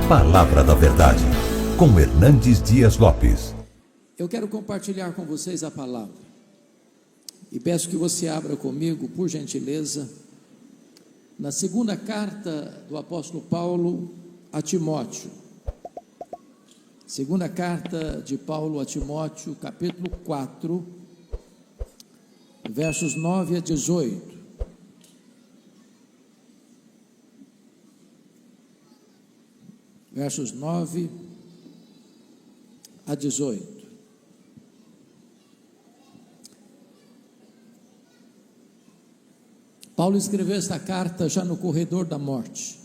Palavra da Verdade, com Hernandes Dias Lopes. Eu quero compartilhar com vocês a palavra e peço que você abra comigo, por gentileza, na segunda carta do apóstolo Paulo a Timóteo. Segunda carta de Paulo a Timóteo, capítulo 4, versos 9 a 18. Versos 9 a 18. Paulo escreveu esta carta já no corredor da morte.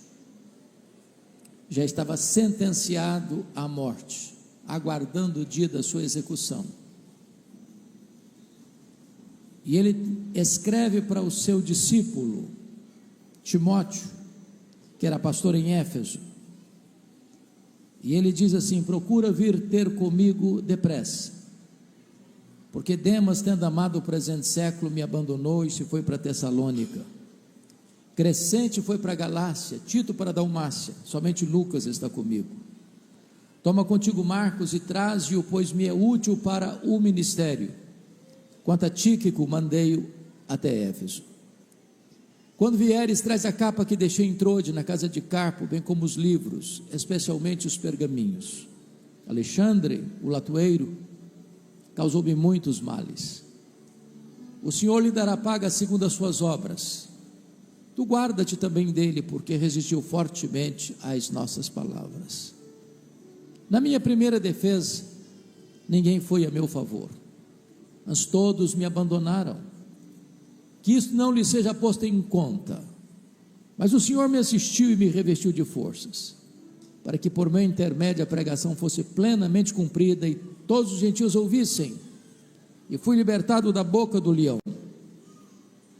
Já estava sentenciado à morte, aguardando o dia da sua execução. E ele escreve para o seu discípulo, Timóteo, que era pastor em Éfeso. E ele diz assim: procura vir ter comigo depressa, porque Demas, tendo amado o presente século, me abandonou e se foi para Tessalônica. Crescente foi para Galácia, Tito para Dalmácia, somente Lucas está comigo. Toma contigo Marcos e traze-o, pois me é útil para o ministério. Quanto a Tíquico, mandei-o até Éfeso. Quando vieres, traz a capa que deixei em Trode, na casa de Carpo, bem como os livros, especialmente os pergaminhos. Alexandre, o latoeiro, causou-me muitos males. O Senhor lhe dará paga segundo as suas obras. Tu guarda-te também dele, porque resistiu fortemente às nossas palavras. Na minha primeira defesa, ninguém foi a meu favor, mas todos me abandonaram. Que isso não lhe seja posto em conta, mas o Senhor me assistiu e me revestiu de forças, para que por meu intermédio a pregação fosse plenamente cumprida e todos os gentios ouvissem, e fui libertado da boca do leão.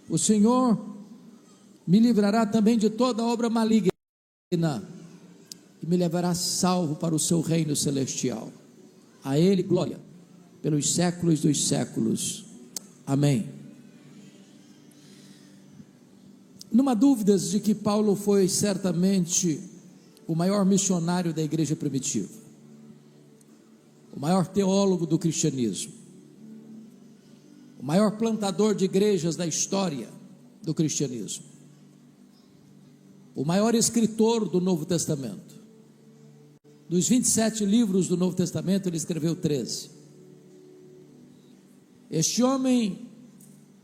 O Senhor me livrará também de toda obra maligna, e me levará salvo para o seu reino celestial. A Ele glória, pelos séculos dos séculos. Amém. Não há dúvidas de que Paulo foi certamente o maior missionário da igreja primitiva, o maior teólogo do cristianismo, o maior plantador de igrejas da história do cristianismo, o maior escritor do Novo Testamento. Dos 27 livros do Novo Testamento, ele escreveu 13. Este homem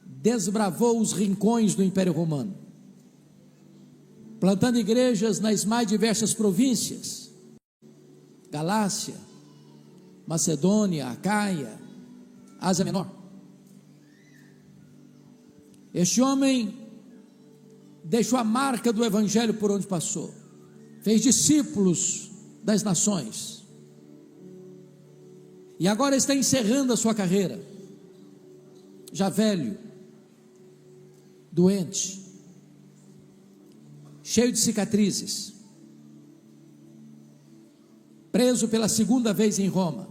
desbravou os rincões do Império Romano, plantando igrejas nas mais diversas províncias: Galácia, Macedônia, Acaia, Ásia Menor. Este homem deixou a marca do evangelho por onde passou, fez discípulos das nações, e agora está encerrando a sua carreira, já velho, doente, cheio de cicatrizes, preso pela segunda vez em Roma,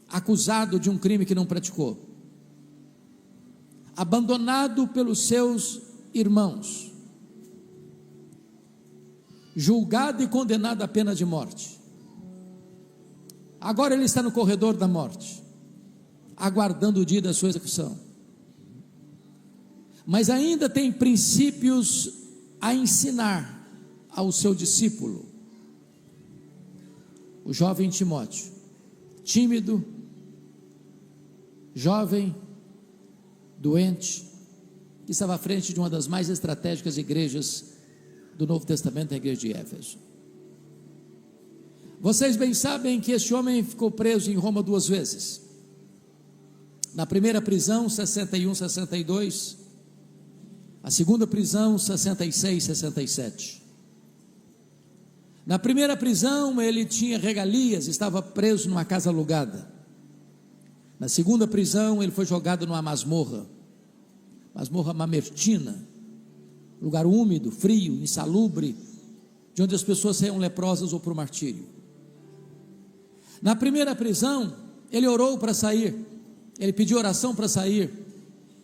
acusado de um crime que não praticou, abandonado pelos seus irmãos, julgado e condenado à pena de morte. Agora ele está no corredor da morte, aguardando o dia da sua execução, mas ainda tem princípios a ensinar ao seu discípulo, o jovem Timóteo, tímido, jovem, doente, que estava à frente de uma das mais estratégicas igrejas do Novo Testamento, a igreja de Éfeso. Vocês bem sabem que este homem ficou preso em Roma 2 vezes. Na primeira prisão, 61, 62, a segunda prisão, 66, 67. Na primeira prisão ele tinha regalias, estava preso numa casa alugada. Na segunda prisão ele foi jogado numa masmorra mamertina, lugar úmido, frio, insalubre, de onde as pessoas saíam leprosas ou para o martírio. Na primeira prisão ele orou para sair, ele pediu oração para sair,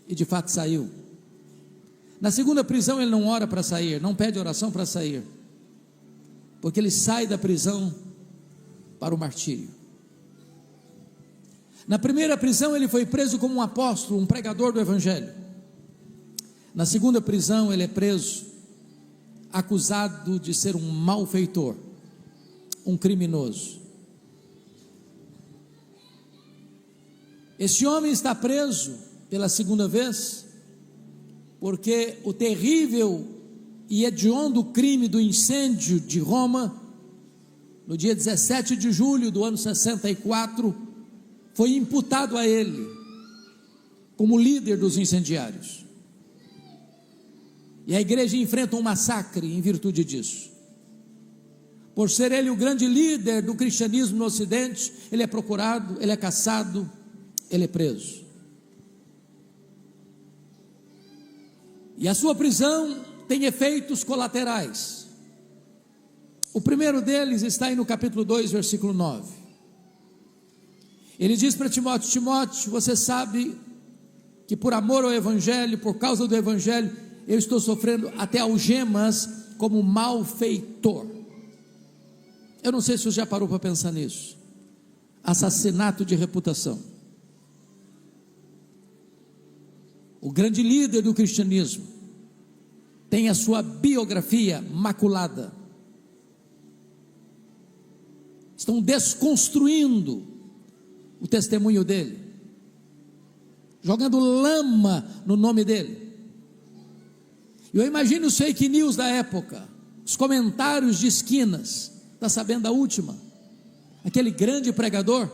e de fato saiu. Na segunda prisão ele não ora para sair, não pede oração para sair, porque ele sai da prisão para o martírio. Na primeira prisão ele foi preso como um apóstolo, um pregador do evangelho. Na segunda prisão ele é preso, acusado de ser um malfeitor, um criminoso. Este homem está preso pela segunda vez, porque o terrível e hediondo crime do incêndio de Roma, no dia 17 de julho do ano 64, foi imputado a ele, como líder dos incendiários. E a igreja enfrenta um massacre em virtude disso. Por ser ele o grande líder do cristianismo no Ocidente, ele é procurado, ele é caçado, ele é preso. E a sua prisão tem efeitos colaterais. O primeiro deles está aí no capítulo 2, versículo 9. Ele diz para Timóteo: Timóteo, você sabe que por amor ao evangelho, por causa do evangelho, eu estou sofrendo até algemas como malfeitor. Eu não sei se você já parou para pensar nisso. Assassinato de reputação. O grande líder do cristianismo tem a sua biografia maculada. Estão desconstruindo o testemunho dele, jogando lama no nome dele. Eu imagino os fake news da época, os comentários de esquinas. Está sabendo a última? Aquele grande pregador,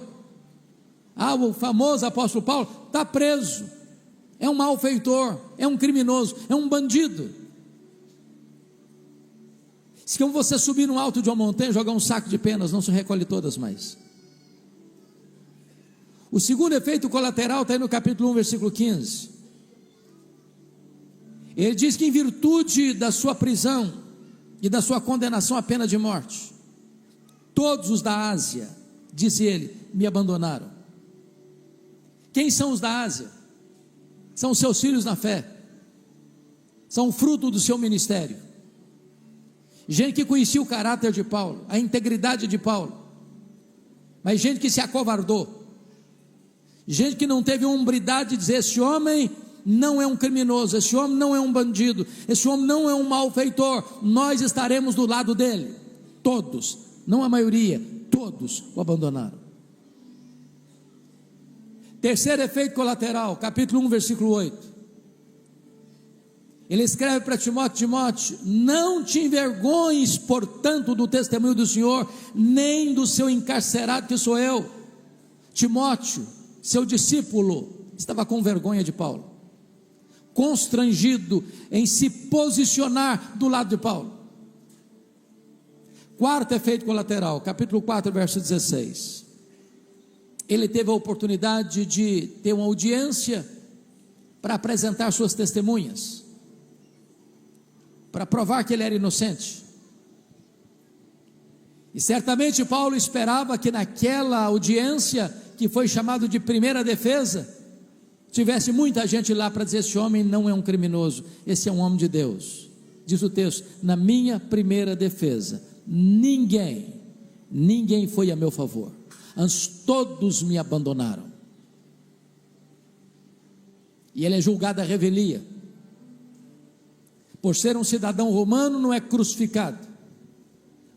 o famoso apóstolo Paulo, está preso, é um malfeitor, é um criminoso, é um bandido. Se como você subir no alto de uma montanha, jogar um saco de penas, não se recolhe todas mais. O segundo efeito colateral está aí no capítulo 1, versículo 15. Ele diz que em virtude da sua prisão e da sua condenação à pena de morte, todos os da Ásia, disse ele, me abandonaram. Quem são os da Ásia? São os seus filhos na fé, são fruto do seu ministério, gente que conhecia o caráter de Paulo, a integridade de Paulo, mas gente que se acovardou, gente que não teve hombridade de dizer: esse homem não é um criminoso, esse homem não é um bandido, esse homem não é um malfeitor, nós estaremos do lado dele. Todos, não a maioria, todos o abandonaram. Terceiro efeito colateral, capítulo 1, versículo 8. Ele escreve para Timóteo: Timóteo, não te envergonhes, portanto, do testemunho do Senhor, nem do seu encarcerado que sou eu. Timóteo, seu discípulo, estava com vergonha de Paulo, constrangido em se posicionar do lado de Paulo. Quarto efeito colateral, capítulo 4, verso 16. Ele teve a oportunidade de ter uma audiência para apresentar suas testemunhas, para provar que ele era inocente. E certamente Paulo esperava que naquela audiência, que foi chamado de primeira defesa, tivesse muita gente lá para dizer: esse homem não é um criminoso, esse é um homem de Deus. Diz o texto: na minha primeira defesa, ninguém foi a meu favor, antes todos me abandonaram. E ele é julgado à revelia. Por ser um cidadão romano, não é crucificado,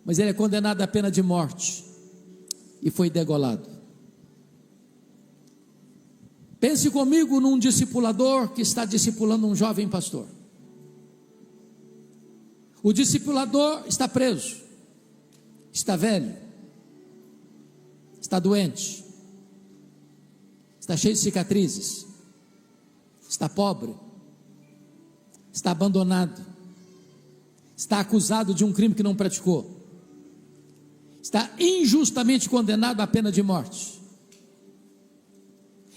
mas ele é condenado à pena de morte e foi degolado. Pense comigo num discipulador que está discipulando um jovem pastor. O discipulador está preso, está velho, está doente, está cheio de cicatrizes, está pobre, está abandonado, está acusado de um crime que não praticou, está injustamente condenado à pena de morte,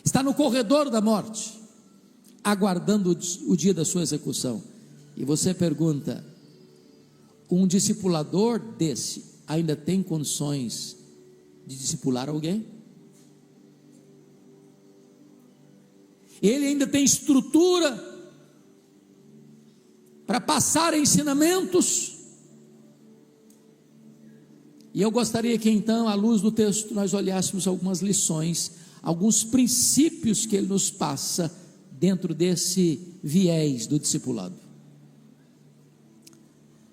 está no corredor da morte, aguardando o dia da sua execução. E você pergunta: um discipulador desse ainda tem condições de discipular alguém? Ele ainda tem estrutura para passar ensinamentos? E eu gostaria que então, à luz do texto, nós olhássemos algumas lições, alguns princípios que ele nos passa dentro desse viés do discipulado.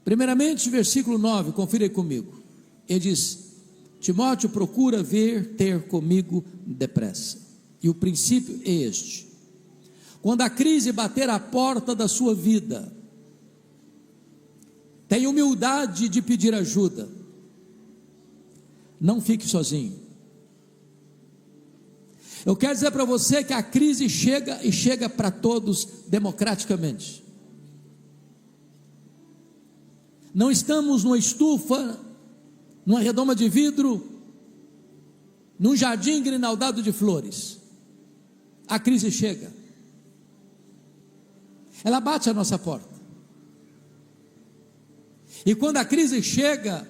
Primeiramente, versículo 9, confira aí comigo. Ele diz: Timóteo, procura vir ter comigo depressa. E o princípio é este: quando a crise bater à porta da sua vida, tenha humildade de pedir ajuda. Não fique sozinho. Eu quero dizer para você que a crise chega e chega para todos democraticamente. Não estamos numa estufa, numa redoma de vidro, num jardim grinaldado de flores. A crise chega. Ela bate à nossa porta. E quando a crise chega,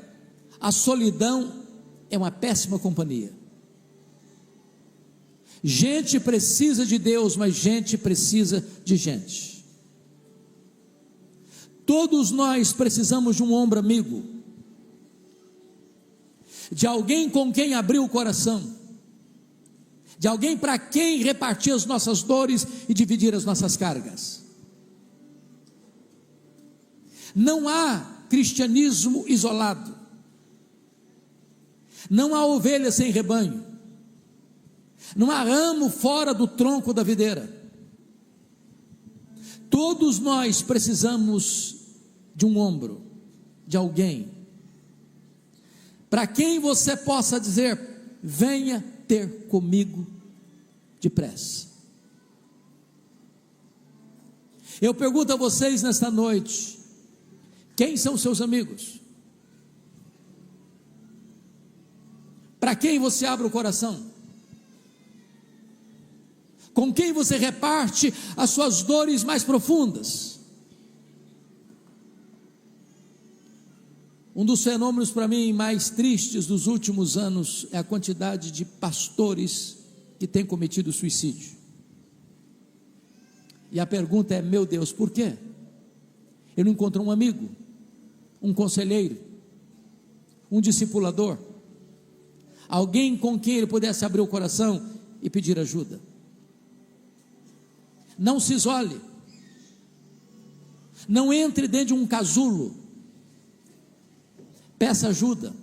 a solidão é uma péssima companhia. Gente precisa de Deus, mas gente precisa de gente. Todos nós precisamos de um ombro amigo, de alguém com quem abrir o coração, de alguém para quem repartir as nossas dores e dividir as nossas cargas. Não há cristianismo isolado, não há ovelha sem rebanho, não há ramo fora do tronco da videira. Todos nós precisamos de um ombro, de alguém, para quem você possa dizer: venha ter comigo depressa. Eu pergunto a vocês nesta noite: quem são seus amigos? Para quem você abre o coração? Com quem você reparte as suas dores mais profundas? Um dos fenômenos para mim mais tristes dos últimos anos é a quantidade de pastores que têm cometido suicídio. E a pergunta é: meu Deus, por quê? Ele não encontrou um amigo, um conselheiro, um discipulador, alguém com quem ele pudesse abrir o coração e pedir ajuda. Não se isole, não entre dentro de um casulo, peça ajuda,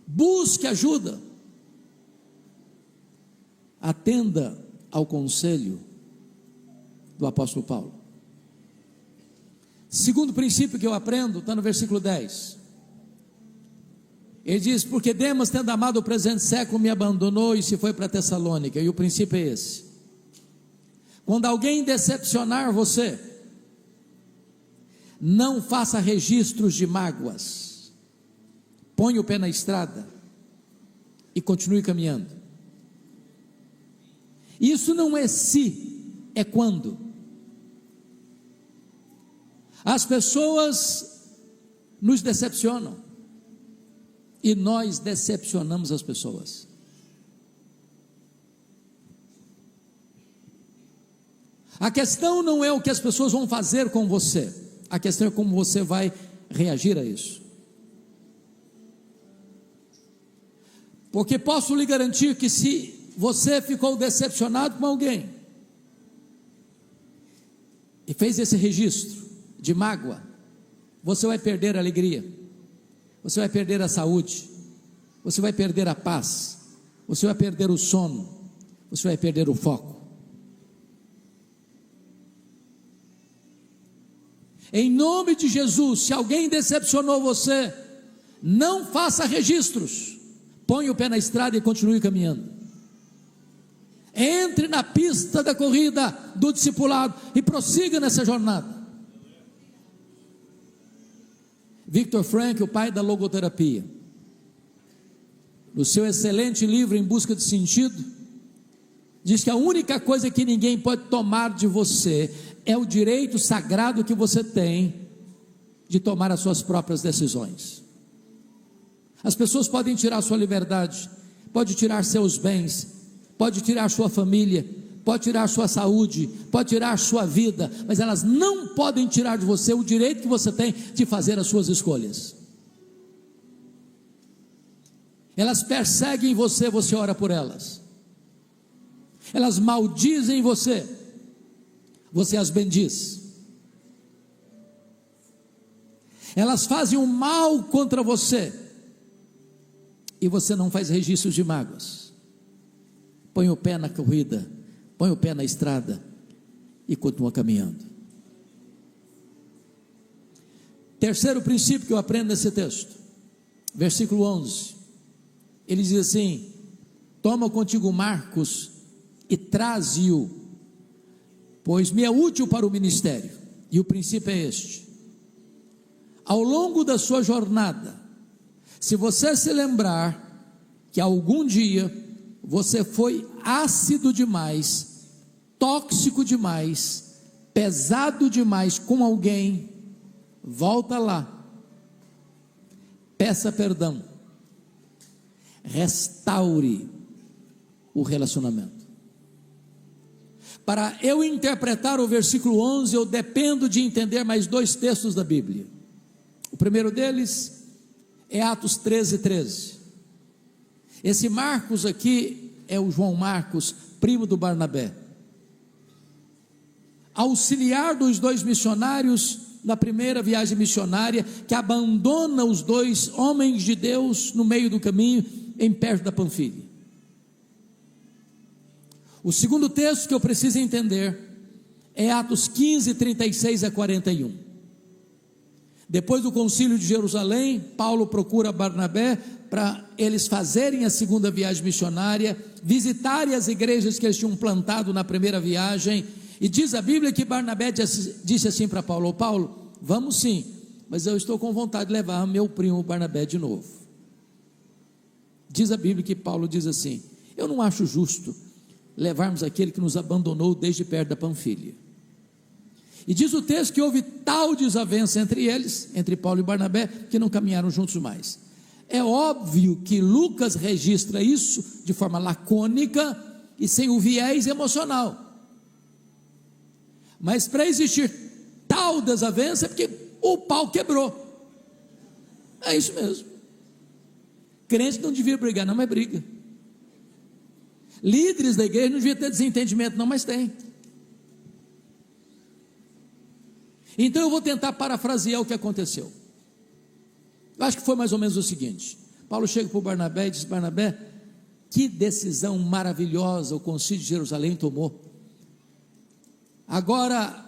busque ajuda, atenda ao conselho do apóstolo Paulo. Segundo princípio que eu aprendo, está no versículo 10, ele diz: porque Demas, tendo amado o presente século, me abandonou e se foi para Tessalônica. E o princípio é esse: quando alguém decepcionar você, não faça registros de mágoas, põe o pé na estrada e continue caminhando. Isso não é se, é quando. As pessoas nos decepcionam e nós decepcionamos as pessoas. A questão não é o que as pessoas vão fazer com você, a questão é como você vai reagir a isso. Porque posso lhe garantir que se você ficou decepcionado com alguém e fez esse registro de mágoa, você vai perder a alegria, você vai perder a saúde, você vai perder a paz, você vai perder o sono, você vai perder o foco. Em nome de Jesus, se alguém decepcionou você, não faça registros, põe o pé na estrada e continue caminhando. Entre na pista da corrida do discipulado e prossiga nessa jornada. Viktor Frankl, o pai da logoterapia, no seu excelente livro Em Busca de Sentido, diz que a única coisa que ninguém pode tomar de você é o direito sagrado que você tem de tomar as suas próprias decisões. As pessoas podem tirar sua liberdade, pode tirar seus bens, pode tirar sua família, pode tirar sua saúde, pode tirar sua vida, mas elas não podem tirar de você o direito que você tem de fazer as suas escolhas. Elas perseguem você, você ora por elas. Elas maldizem você, você as bendiz. Elas fazem o mal contra você e você não faz registros de mágoas. Põe o pé na corrida, põe o pé na estrada e continua caminhando. Terceiro princípio que eu aprendo nesse texto, versículo 11, ele diz assim: toma contigo Marcos e traze-o, pois me é útil para o ministério. E o princípio é este: ao longo da sua jornada, se você se lembrar que algum dia você foi ácido demais, tóxico demais, pesado demais com alguém, volta lá, peça perdão, restaure o relacionamento. Para eu interpretar o versículo 11, eu dependo de entender mais dois textos da Bíblia. O primeiro deles é Atos 13:13. Esse Marcos aqui é o João Marcos, primo do Barnabé, auxiliar dos dois missionários na primeira viagem missionária, que abandona os dois homens de Deus no meio do caminho, em perto da Panfilha. O segundo texto que eu preciso entender é Atos 15:36-41. Depois do concílio de Jerusalém, Paulo procura Barnabé para eles fazerem a segunda viagem missionária, visitarem as igrejas que eles tinham plantado na primeira viagem, e diz a Bíblia que Barnabé disse assim para Paulo: Paulo, vamos sim, mas eu estou com vontade de levar meu primo Barnabé de novo. Diz a Bíblia que Paulo diz assim: eu não acho justo levarmos aquele que nos abandonou desde perto da Panfilha. E diz o texto que houve tal desavença entre eles, entre Paulo e Barnabé, que não caminharam juntos mais. É óbvio que Lucas registra isso de forma lacônica e sem o viés emocional, mas para existir tal desavença é porque o pau quebrou. É isso mesmo. Crente não devia brigar não, mas briga. Líderes da igreja não devia ter desentendimento não, mas tem. Então eu vou tentar parafrasear o que aconteceu. Eu acho que foi mais ou menos o seguinte: Paulo chega para o Barnabé e diz: Barnabé, que decisão maravilhosa o concílio de Jerusalém tomou. Agora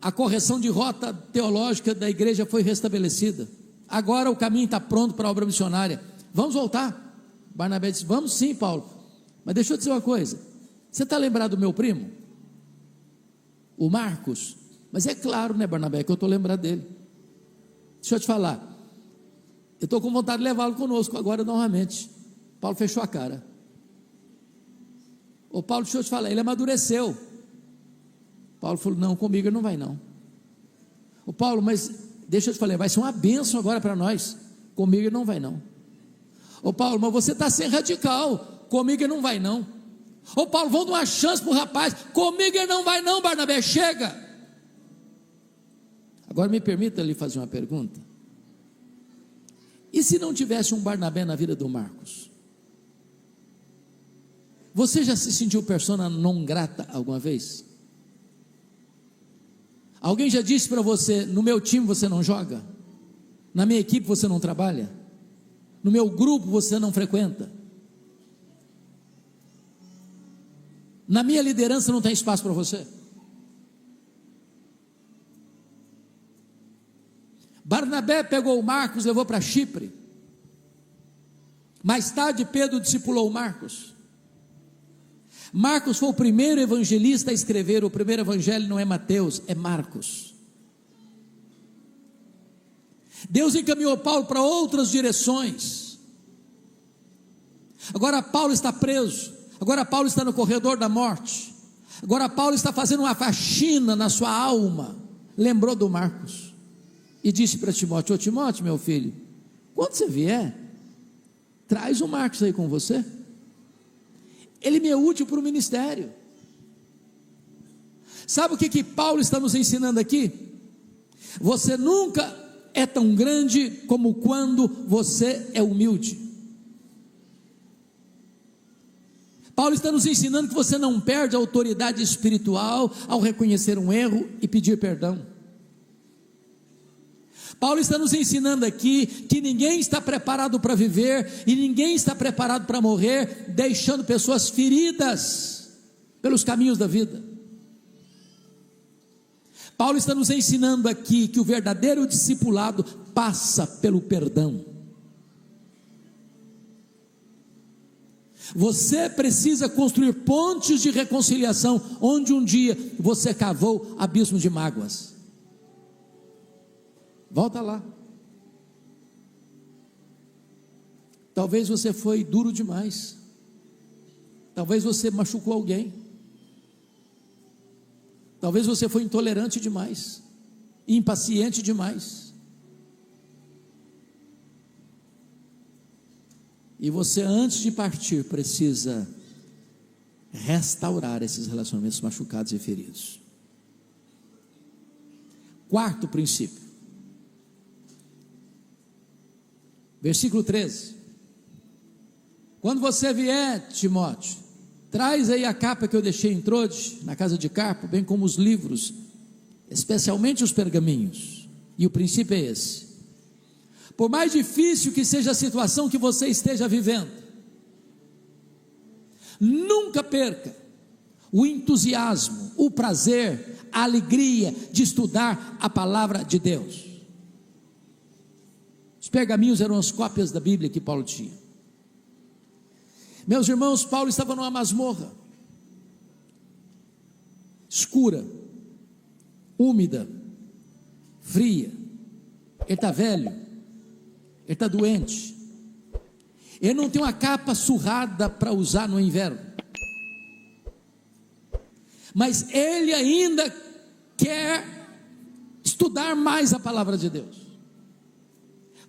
a correção de rota teológica da igreja foi restabelecida. Agora o caminho está pronto para a obra missionária. Vamos voltar. Barnabé disse: vamos sim, Paulo, mas deixa eu dizer uma coisa. Você está lembrado do meu primo? O Marcos? Mas é claro, né, Barnabé, que eu estou lembrado dele. Deixa eu te falar, eu estou com vontade de levá-lo conosco agora novamente. Paulo fechou a cara. Ô Paulo, deixa eu te falar, ele amadureceu. Paulo falou: não, comigo ele não vai não. Ô Paulo, mas deixa eu te falar, vai ser uma bênção agora para nós. Comigo ele não vai não. Ô Paulo, mas você está sendo radical. Comigo ele não vai não. Ô Paulo, vamos dar uma chance para o rapaz. Comigo ele não vai não, Barnabé, chega. Agora me permita lhe fazer uma pergunta. E se não tivesse um Barnabé na vida do Marcos? Você já se sentiu persona non grata alguma vez? Alguém já disse para você: no meu time você não joga? Na minha equipe você não trabalha? No meu grupo você não frequenta? Na minha liderança não tem espaço para você? Barnabé pegou o Marcos, levou para Chipre. Mais tarde Pedro discipulou o Marcos. Marcos foi o primeiro evangelista a escrever. O primeiro evangelho não é Mateus, é Marcos. Deus encaminhou Paulo para outras direções. Agora Paulo está preso. Agora Paulo está no corredor da morte. Agora Paulo está fazendo uma faxina na sua alma. Lembrou do Marcos e disse para Timóteo: ô Timóteo, meu filho, quando você vier, traz o Marcos aí com você. Ele me é útil para o ministério. Sabe o que Paulo está nos ensinando aqui? Você nunca é tão grande como quando você é humilde. Paulo está nos ensinando que você não perde a autoridade espiritual ao reconhecer um erro e pedir perdão. Paulo está nos ensinando aqui que ninguém está preparado para viver e ninguém está preparado para morrer, deixando pessoas feridas pelos caminhos da vida. Paulo está nos ensinando aqui que o verdadeiro discipulado passa pelo perdão. Você precisa construir pontes de reconciliação, onde um dia você cavou abismos de mágoas. Volta lá. Talvez você foi duro demais. Talvez você machucou alguém. Talvez você foi intolerante demais, impaciente demais. E você, antes de partir, precisa restaurar esses relacionamentos machucados e feridos. Quarto princípio. Versículo 13. Quando você vier, Timóteo, traz aí a capa que eu deixei em Troade, na casa de Carpo, bem como os livros, especialmente os pergaminhos. E o princípio é esse: por mais difícil que seja a situação que você esteja vivendo, nunca perca o entusiasmo, o prazer, a alegria de estudar a palavra de Deus. Os pergaminhos eram as cópias da Bíblia que Paulo tinha. Meus irmãos, Paulo estava numa masmorra escura, úmida, fria. Ele está velho, ele está doente, ele não tem uma capa surrada para usar no inverno, mas ele ainda quer estudar mais a palavra de Deus.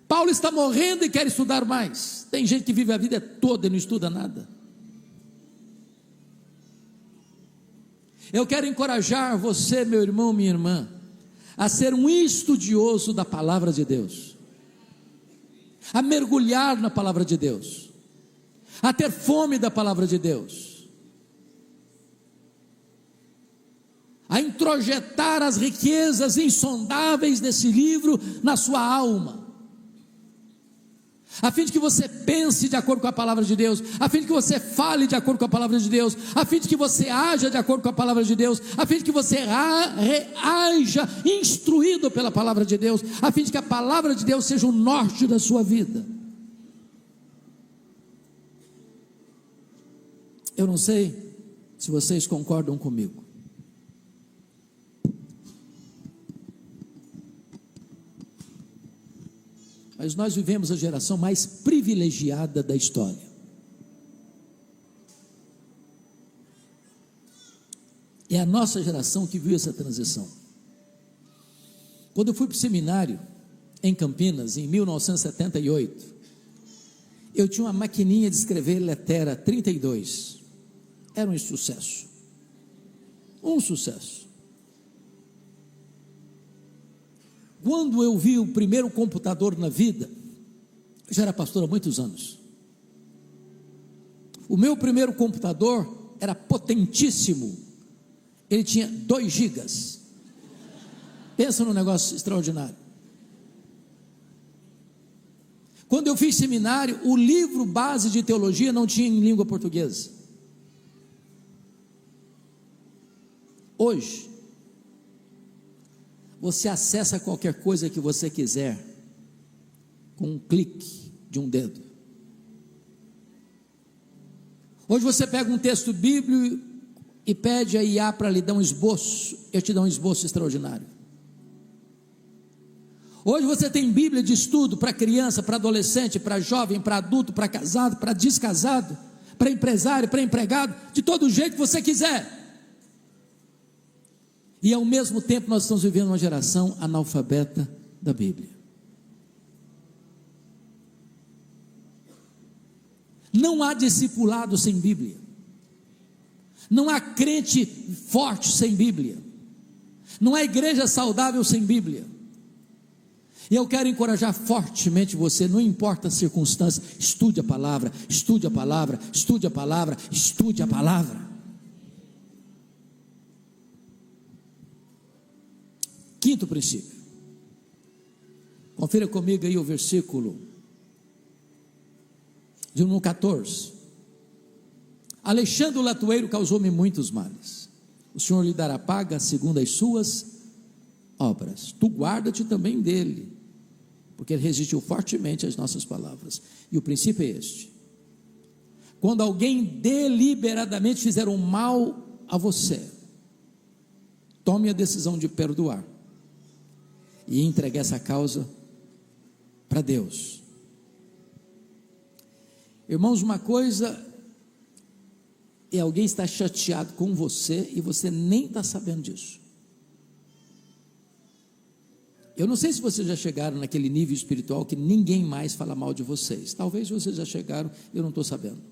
Paulo está morrendo e quer estudar mais. Tem gente que vive a vida toda e não estuda nada. Eu quero encorajar você, meu irmão, minha irmã, a ser um estudioso da palavra de Deus, a mergulhar na palavra de Deus, a ter fome da palavra de Deus, a introjetar as riquezas insondáveis desse livro na sua alma, a fim de que você pense de acordo com a palavra de Deus, a fim de que você fale de acordo com a palavra de Deus, a fim de que você haja de acordo com a palavra de Deus, a fim de que você haja instruído pela palavra de Deus, a fim de que a palavra de Deus seja o norte da sua vida. Eu não sei se vocês concordam comigo, mas nós vivemos a geração mais privilegiada da história. É a nossa geração que viu essa transição. Quando eu fui para o seminário em Campinas, em 1978, eu tinha uma maquininha de escrever Letera 32. Era um sucesso. Um sucesso. Quando eu vi o primeiro computador na vida, eu já era pastor há muitos anos. O meu primeiro computador era potentíssimo. Ele tinha 2 gigas. Pensa num negócio extraordinário. Quando eu fiz seminário, o livro base de teologia não tinha em língua portuguesa. Hoje, você acessa qualquer coisa que você quiser com um clique de um dedo. Hoje você pega um texto bíblico e pede a IA para lhe dar um esboço, eu te dou um esboço extraordinário. Hoje você tem Bíblia de estudo para criança, para adolescente, para jovem, para adulto, para casado, para descasado, para empresário, para empregado, de todo jeito que você quiser. E ao mesmo tempo nós estamos vivendo uma geração analfabeta da Bíblia. Não há discipulado sem Bíblia. Não há crente forte sem Bíblia. Não há igreja saudável sem Bíblia. E eu quero encorajar fortemente você, não importa a circunstância, estude a palavra, estude a palavra, estude a palavra, estude a palavra. Quinto princípio, confira comigo aí o versículo de número 14. Alexandre o latoeiro causou-me muitos males, o Senhor lhe dará paga segundo as suas obras. Tu guarda-te também dele, porque ele resistiu fortemente às nossas palavras. E o princípio é este: quando alguém deliberadamente fizer um mal a você, tome a decisão de perdoar e entregue essa causa para Deus. Irmãos, uma coisa é alguém estar chateado com você e você nem está sabendo disso. Eu não sei se vocês já chegaram naquele nível espiritual que ninguém mais fala mal de vocês. Talvez vocês já chegaram, eu não estou sabendo.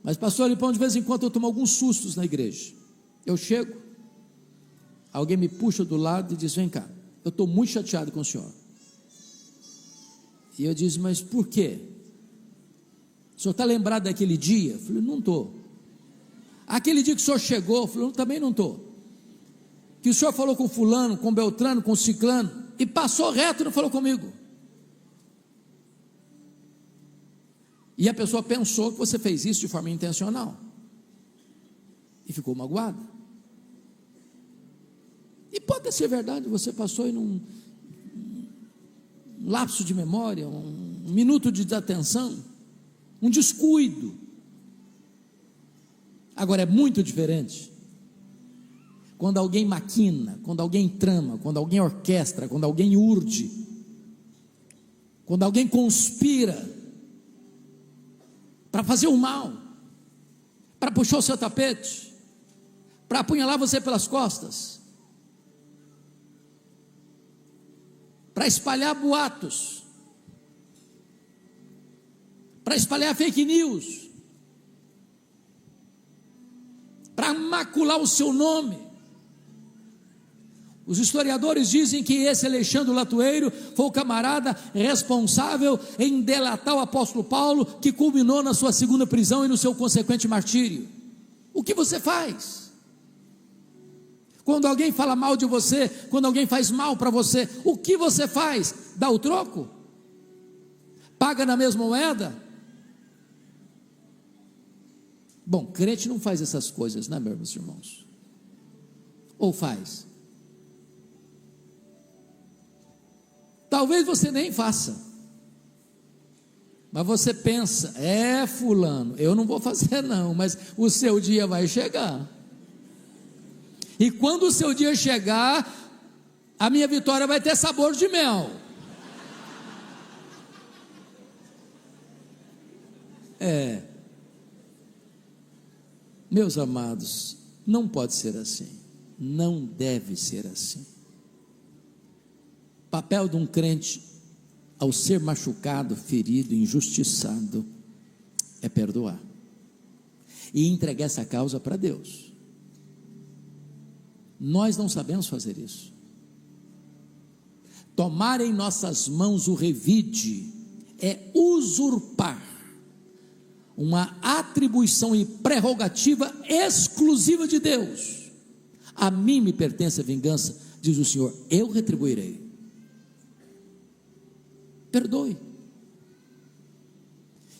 Mas pastor Lipão, de vez em quando eu tomo alguns sustos na igreja. Eu chego, alguém me puxa do lado e diz: vem cá, eu estou muito chateado com o senhor. E eu disse: mas por quê? O senhor está lembrado daquele dia? Eu falei: não estou. Aquele dia que o senhor chegou? Eu falei: também não estou. Que o senhor falou com fulano, com beltrano, com ciclano, e passou reto e não falou comigo. E a pessoa pensou que você fez isso de forma intencional, e ficou magoada. E pode ser verdade, você passou em um lapso de memória, um minuto de desatenção, um descuido. Agora é muito diferente quando alguém maquina, quando alguém trama, quando alguém orquestra, quando alguém urde, quando alguém conspira para fazer o mal, para puxar o seu tapete, para apunhalar você pelas costas, para espalhar boatos, para espalhar fake news, para macular o seu nome. Os historiadores dizem que esse Alexandre o latoeiro foi o camarada responsável em delatar o apóstolo Paulo, que culminou na sua segunda prisão e no seu consequente martírio. O que você faz? Quando alguém fala mal de você, quando alguém faz mal para você, o que você faz? Dá o troco? Paga na mesma moeda? Bom, crente não faz essas coisas, né, meus irmãos? Ou faz? Talvez você nem faça, mas você pensa: fulano, eu não vou fazer não, mas o seu dia vai chegar, e quando o seu dia chegar, a minha vitória vai ter sabor de mel. Meus amados, não pode ser assim, não deve ser assim. Papel de um crente, ao ser machucado, ferido, injustiçado, é perdoar e entregar essa causa para Deus. Nós não sabemos fazer isso. Tomar em nossas mãos o revide é usurpar uma atribuição e prerrogativa exclusiva de Deus. A mim me pertence a vingança, diz o Senhor, eu retribuirei. Perdoe.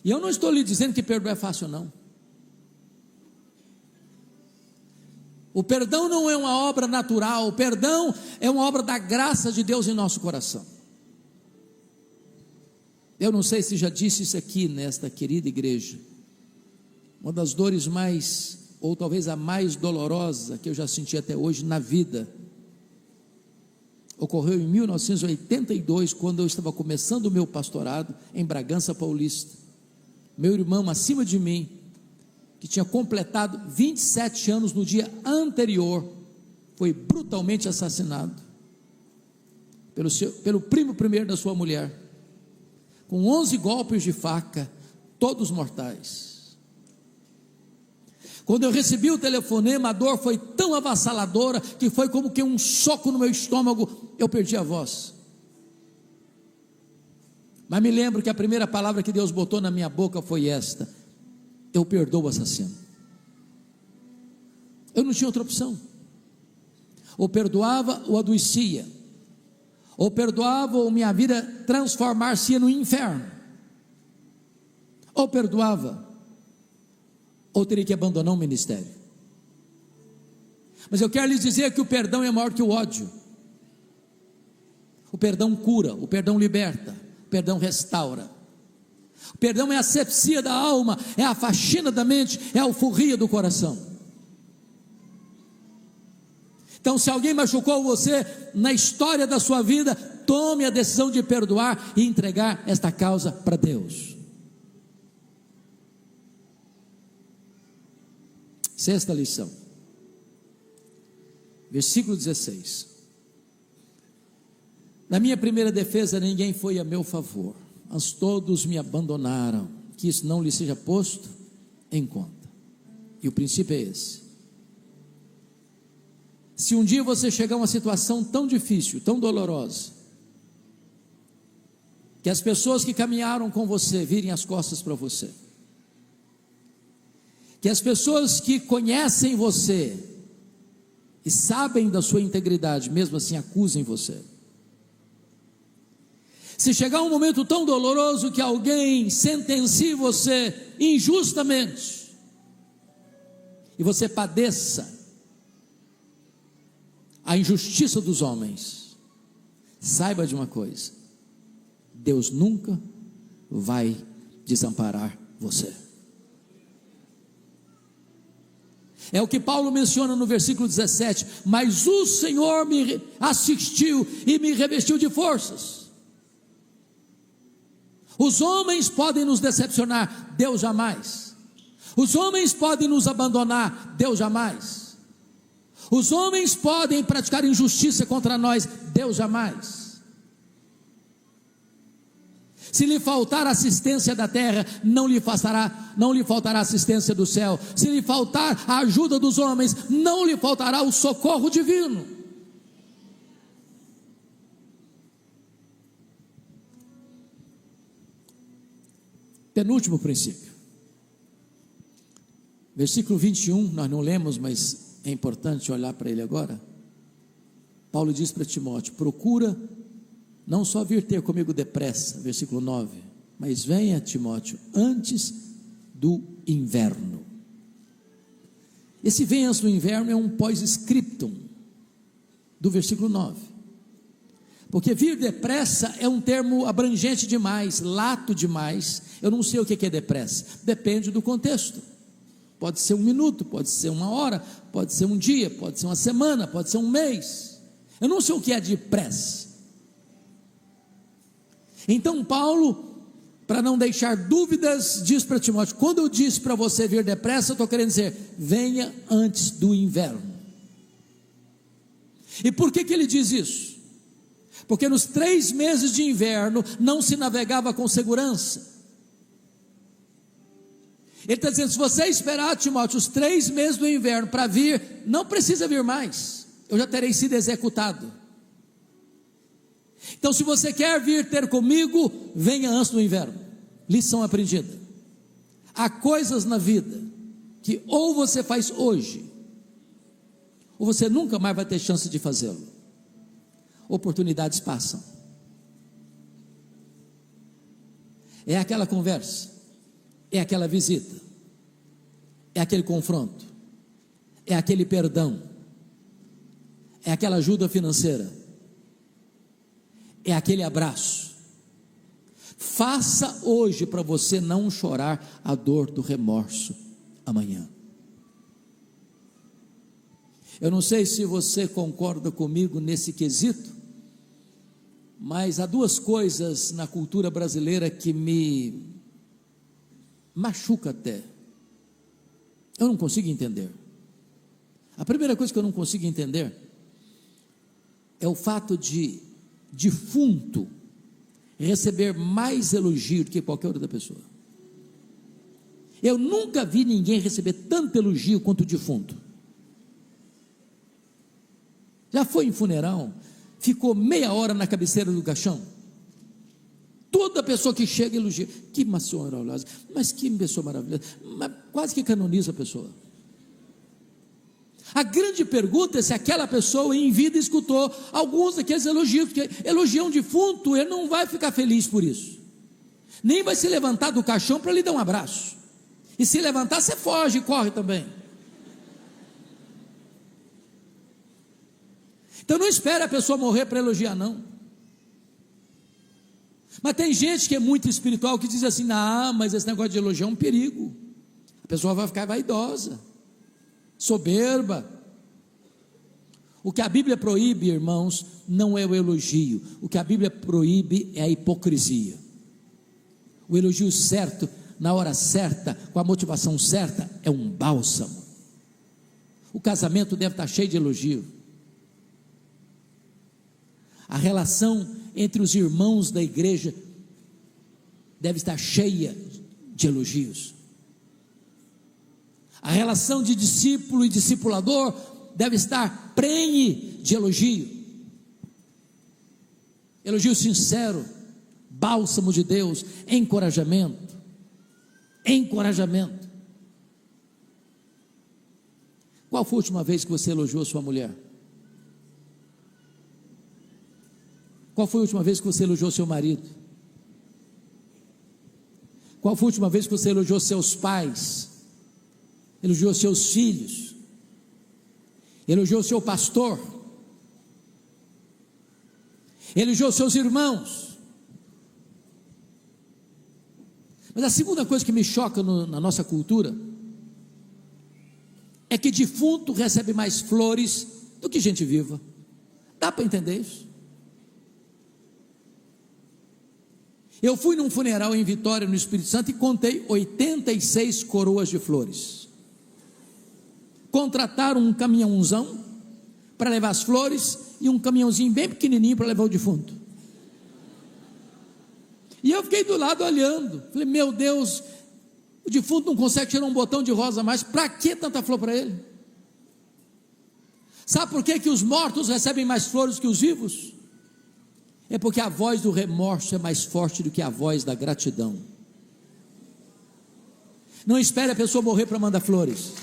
E eu não estou lhe dizendo que perdoar é fácil, não. O perdão não é uma obra natural, o perdão é uma obra da graça de Deus em nosso coração. Eu não sei se já disse isso aqui nesta querida igreja. Uma das dores mais, ou talvez a mais dolorosa que eu já senti até hoje na vida, ocorreu em 1982, quando eu estava começando o meu pastorado em Bragança Paulista. Meu irmão acima de mim, que tinha completado 27 anos no dia anterior, foi brutalmente assassinado pelo primo primeiro da sua mulher, com 11 golpes de faca, todos mortais. Quando eu recebi o telefonema, a dor foi tão avassaladora que foi como que um soco no meu estômago, eu perdi a voz. Mas me lembro que a primeira palavra que Deus botou na minha boca foi esta: eu perdoo o assassino. Eu não tinha outra opção. Ou perdoava ou adoecia, ou perdoava ou minha vida transformar-se no inferno, ou perdoava ou teria que abandonar o ministério. Mas eu quero lhes dizer que o perdão é maior que o ódio. O perdão cura, o perdão liberta, o perdão restaura. O perdão é a asepsia da alma, é a faxina da mente, é a alforria do coração. Então, se alguém machucou você na história da sua vida, tome a decisão de perdoar e entregar esta causa para Deus. Sexta lição, versículo 16: na minha primeira defesa ninguém foi a meu favor, mas todos me abandonaram, que isso não lhe seja posto em conta. E o princípio é esse: se um dia você chegar a uma situação tão difícil, tão dolorosa, que as pessoas que caminharam com você virem as costas para você, que as pessoas que conhecem você e sabem da sua integridade, mesmo assim acusem você, se chegar um momento tão doloroso que alguém sentencie você injustamente, e você padeça a injustiça dos homens, saiba de uma coisa: Deus nunca vai desamparar você. É o que Paulo menciona no versículo 17: mas o Senhor me assistiu e me revestiu de forças. Os homens podem nos decepcionar, Deus jamais. Os homens podem nos abandonar, Deus jamais. Os homens podem praticar injustiça contra nós, Deus jamais. Se lhe faltar assistência da terra, não lhe faltará assistência do céu. Se lhe faltar a ajuda dos homens, não lhe faltará o socorro divino. Penúltimo princípio, versículo 21, nós não lemos, mas é importante olhar para ele agora. Paulo diz para Timóteo: procura não só vir ter comigo depressa, versículo 9, mas venha, Timóteo, antes do inverno. Esse venha antes do inverno é um pós-scriptum do versículo 9, porque vir depressa é um termo abrangente demais, lato demais. Eu não sei o que é depressa, depende do contexto. Pode ser um minuto, pode ser uma hora, pode ser um dia, pode ser uma semana, pode ser um mês. Eu não sei o que é depressa. Então Paulo, para não deixar dúvidas, diz para Timóteo: quando eu disse para você vir depressa, eu estou querendo dizer, venha antes do inverno. E por que ele diz isso? Porque nos 3 meses de inverno não se navegava com segurança. Ele está dizendo: se você esperar, Timóteo, os 3 meses do inverno para vir, não precisa vir mais, eu já terei sido executado. Então, se você quer vir ter comigo, venha antes do inverno. Lição aprendida: há coisas na vida que ou você faz hoje, ou você nunca mais vai ter chance de fazê-lo. Oportunidades passam. É aquela conversa, é aquela visita, é aquele confronto, é aquele perdão, é aquela ajuda financeira, é aquele abraço. Faça hoje para você não chorar a dor do remorso amanhã. Eu não sei se você concorda comigo nesse quesito, mas há 2 coisas na cultura brasileira que me machuca até. Eu não consigo entender. A primeira coisa que eu não consigo entender é o fato de defunto receber mais elogio do que qualquer outra pessoa. Eu nunca vi ninguém receber tanto elogio quanto o defunto. Já foi em funeral, ficou meia hora na cabeceira do caixão? Toda pessoa que chega elogia, que maravilhosa, mas que pessoa maravilhosa, mas quase que canoniza a pessoa. A grande pergunta é se aquela pessoa em vida escutou alguns daqueles elogios, porque elogiar um defunto, ele não vai ficar feliz por isso, nem vai se levantar do caixão para lhe dar um abraço, e se levantar você foge e corre também. Então não espere a pessoa morrer para elogiar, não. Mas tem gente que é muito espiritual, que diz assim, não, mas esse negócio de elogiar é um perigo, a pessoa vai ficar vaidosa, soberba. O que a Bíblia proíbe, irmãos, não é o elogio. O que a Bíblia proíbe é a hipocrisia. O elogio certo, na hora certa, com a motivação certa, é um bálsamo. O casamento deve estar cheio de elogio. A relação entre os irmãos da igreja deve estar cheia de elogios. A relação de discípulo e discipulador deve estar prenhe de elogio. Elogio sincero, bálsamo de Deus, encorajamento. Encorajamento. Qual foi a última vez que você elogiou sua mulher? Qual foi a última vez que você elogiou seu marido? Qual foi a última vez que você elogiou seus pais? Elogiou seus filhos? Elogiou seu pastor? Elogiou seus irmãos? Mas a segunda coisa que me choca na nossa cultura é que defunto recebe mais flores do que gente viva. Dá para entender isso? Eu fui num funeral em Vitória, no Espírito Santo, e contei 86 coroas de flores. Contrataram um caminhãozão para levar as flores e um caminhãozinho bem pequenininho para levar o defunto. E eu fiquei do lado olhando, falei, meu Deus, o defunto não consegue tirar um botão de rosa mais, para que tanta flor para ele? Sabe por que os mortos recebem mais flores que os vivos? É porque a voz do remorso é mais forte do que a voz da gratidão. Não espere a pessoa morrer para mandar flores.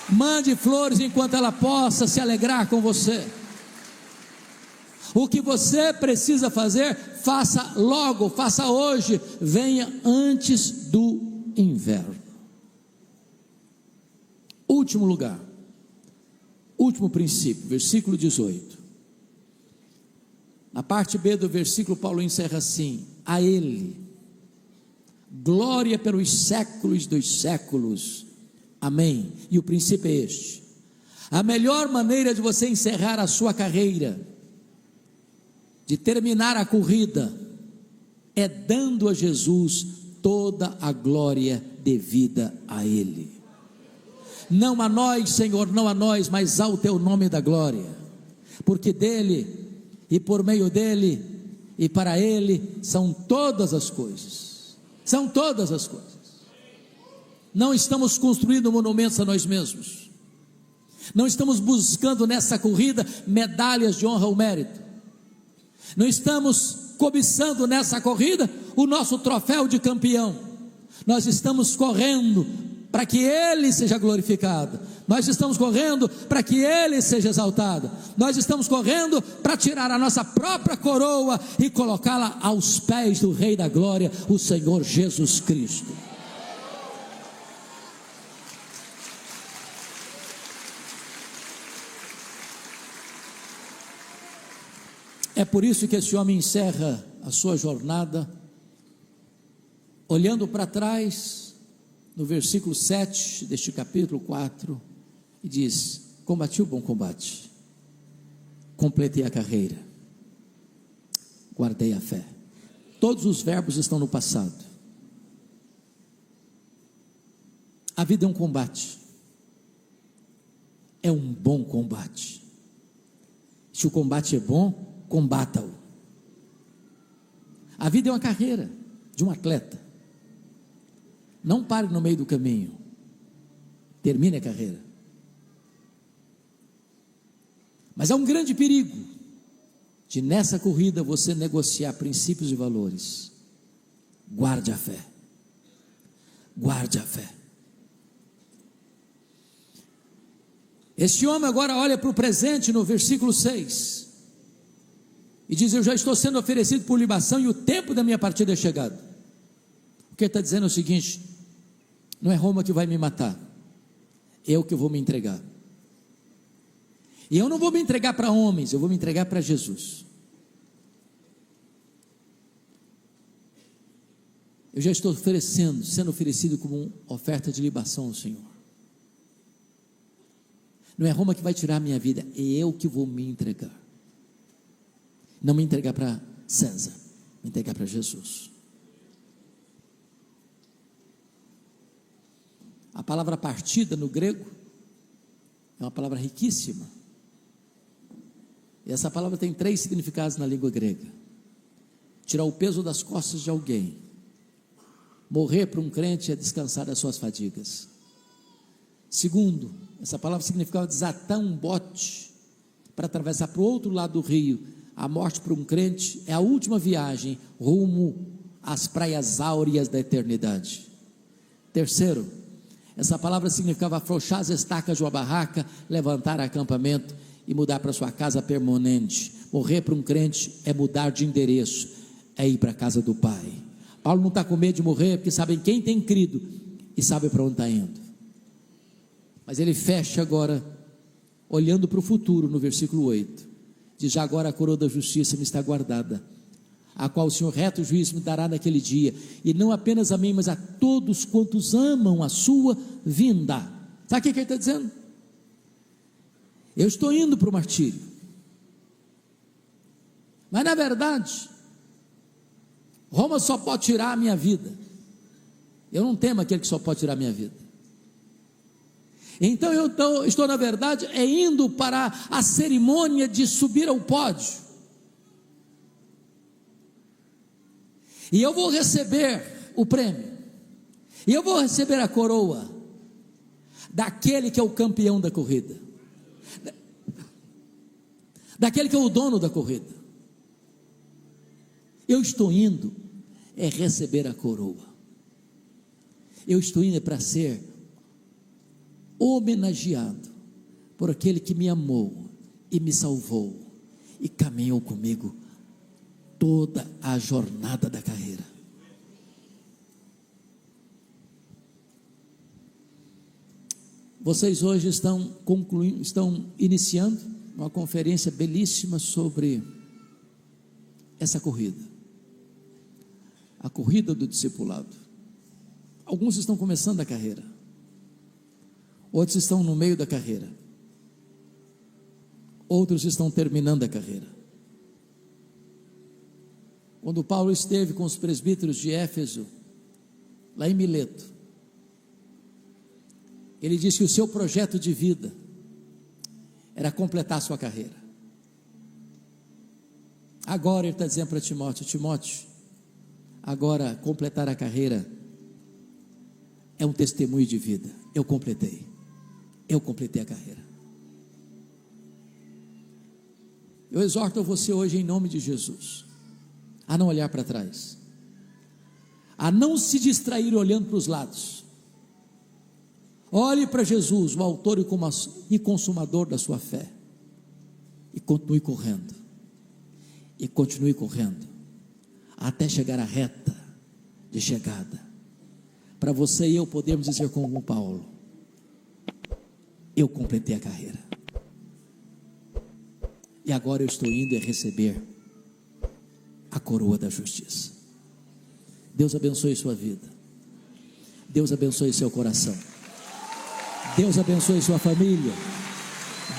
Mande flores enquanto ela possa se alegrar com você. O que você precisa fazer, faça logo, faça hoje, venha antes do inverno. Último lugar, último princípio, versículo 18. Na parte B do versículo, Paulo encerra assim: a Ele glória pelos séculos dos séculos, amém. E o princípio é este: a melhor maneira de você encerrar a sua carreira, de terminar a corrida, é dando a Jesus toda a glória devida a Ele. Não a nós, Senhor, não a nós, mas ao Teu nome da glória, porque dEle, e por meio dEle, e para Ele, são todas as coisas, são todas as coisas. Não estamos construindo monumentos a nós mesmos, não estamos buscando nessa corrida medalhas de honra ou mérito, não estamos cobiçando nessa corrida o nosso troféu de campeão. Nós estamos correndo para que Ele seja glorificado, nós estamos correndo para que Ele seja exaltado, nós estamos correndo para tirar a nossa própria coroa e colocá-la aos pés do Rei da Glória, o Senhor Jesus Cristo. É por isso que esse homem encerra a sua jornada, olhando para trás, no versículo 7 deste capítulo 4, e diz: combati o bom combate, completei a carreira, guardei a fé. Todos os verbos estão no passado. A vida é um combate, é um bom combate. Se o combate é bom, combata-o. A vida é uma carreira, de um atleta. Não pare no meio do caminho, termine a carreira. Mas há um grande perigo de nessa corrida você negociar princípios e valores. Guarde a fé. Guarde a fé. Este homem agora olha para o presente no versículo 6 e diz: eu já estou sendo oferecido por libação e o tempo da minha partida é chegado. O que ele está dizendo é o seguinte: não é Roma que vai me matar, eu que vou me entregar. E eu não vou me entregar para homens, eu vou me entregar para Jesus. Eu já estou sendo oferecido como uma oferta de libação ao Senhor. Não é Roma que vai tirar a minha vida, é eu que vou me entregar. Não me entregar para César, me entregar para Jesus. A palavra partida no grego é uma palavra riquíssima. E essa palavra tem 3 significados na língua grega: tirar o peso das costas de alguém. Morrer para um crente é descansar das suas fadigas. Segundo, essa palavra significava desatar um bote para atravessar para o outro lado do rio. A morte para um crente é a última viagem rumo às praias áureas da eternidade. Terceiro, essa palavra significava afrouxar as estacas de uma barraca, levantar acampamento e mudar para sua casa permanente. Morrer para um crente é mudar de endereço, é ir para a casa do Pai. Paulo não está com medo de morrer, porque sabe quem tem crido e sabe para onde está indo. Mas ele fecha agora, olhando para o futuro, no versículo 8, diz: já agora a coroa da justiça me está guardada, a qual o Senhor reto juízo me dará naquele dia, e não apenas a mim, mas a todos quantos amam a sua vinda. Sabe o que ele está dizendo? Eu estou indo para o martírio, mas na verdade Roma só pode tirar a minha vida. Eu não temo aquele que só pode tirar a minha vida. Então eu estou na verdade indo para a cerimônia de subir ao pódio, e eu vou receber o prêmio, e eu vou receber a coroa daquele que é o campeão da corrida, daquele que é o dono da corrida. Eu estou indo receber a coroa. Eu estou indo para ser homenageado por aquele que me amou e me salvou e caminhou comigo toda a jornada da carreira. Vocês hoje estão iniciando uma conferência belíssima sobre essa corrida, a corrida do discipulado. Alguns estão começando a carreira, outros estão no meio da carreira, outros estão terminando a carreira. Quando Paulo esteve com os presbíteros de Éfeso, lá em Mileto, ele disse que o seu projeto de vida era completar a sua carreira. Agora ele está dizendo para Timóteo: Timóteo, agora completar a carreira é um testemunho de vida. Eu completei a carreira. Eu exorto você hoje, em nome de Jesus, a não olhar para trás, a não se distrair olhando para os lados. Olhe para Jesus, o autor e consumador da sua fé, e continue correndo, até chegar à reta de chegada, para você e eu podermos dizer como Paulo: eu completei a carreira, e agora eu estou indo receber a coroa da justiça. Deus abençoe sua vida, Deus abençoe seu coração, Deus abençoe sua família,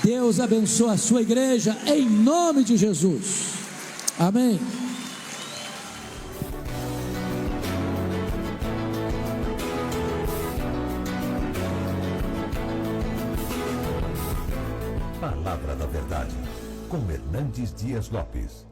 Deus abençoe a sua igreja, em nome de Jesus, amém. Palavra da Verdade, com Hernandes Dias Lopes.